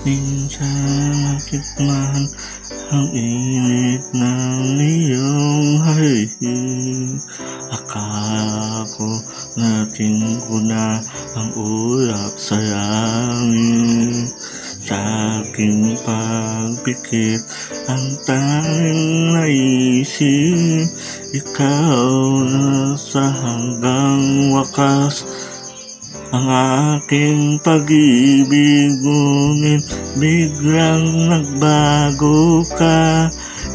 Minsan natikman ang init ng iyong halik. Akala ko natin ko na ang ulap sa langit. Sa aking pagpikit ang tanging naisip, ikaw na sa hanggang wakas. Ang aking pag-ibig, ngunit biglang nagbago ka.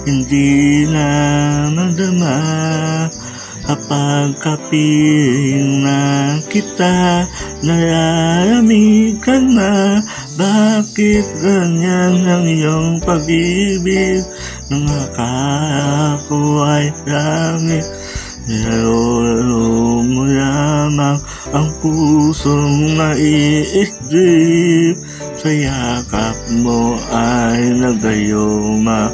Hindi na madama kapag kapiling na kita, nalalamig ka na. Bakit ganyan ang iyong pag-ibig? Nang akala ko ay langit, nilololo mo lamang ang pusong naiisip. Sa yakap mo ay nagayuma,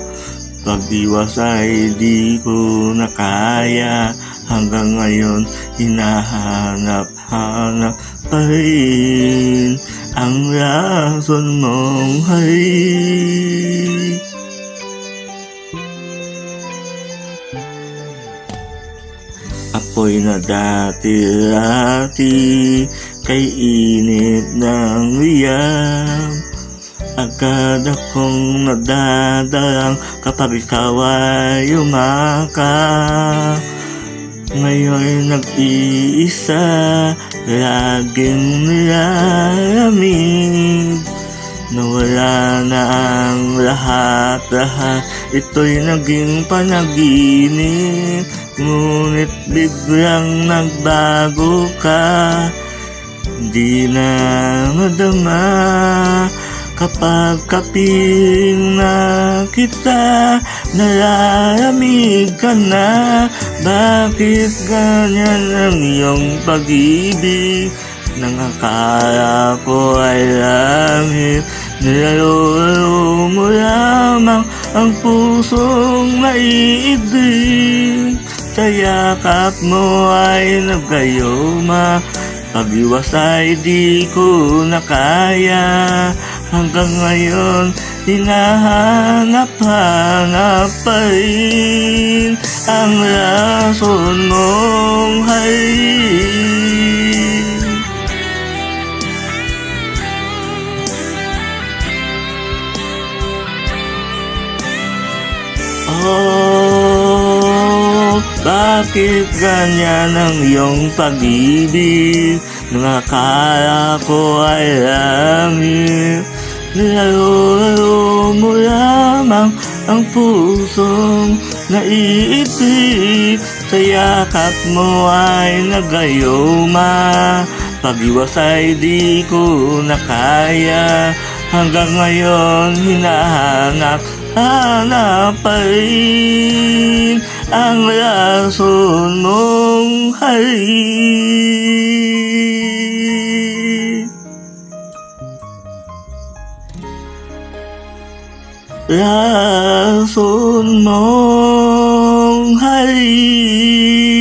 pag-iwas ay di ko na kaya. Hanggang ngayon hinahanap-hanap pa rin ang rason mong halik. Apoy na dati-dati kay init ng riyam. Agad akong nadadalang kapag ikaw ay umakap. Ngayon nag-iisa, laging nilalamig. Nawala na ang lahat-lahat, ito'y naging panaginip. Ngunit biglang nagbago ka, di na madama kapag kapiling na kita, nalalamig ka na. Bakit ganyan ang iyong pag-ibig? Nang akala ko ay langit, nilalolo mo lamang ang pusong naiibig. Sa yakap mo ay nagayuma, pag-iwas ay di ko na kaya. Hanggang ngayon hinahanap-hanap pa rin ang rason mong halik. Oh, bakit ganyan ang iyong pag-ibig? Nang akala ko ay langit, nilalolo mo lamang ang pusong naiisip. Sa yakap mo ay nagayuma, pag-iwas ay di ko na kaya. Hanggang ngayon hinahanap pa rin ang rason mong halik. Rason mong halik.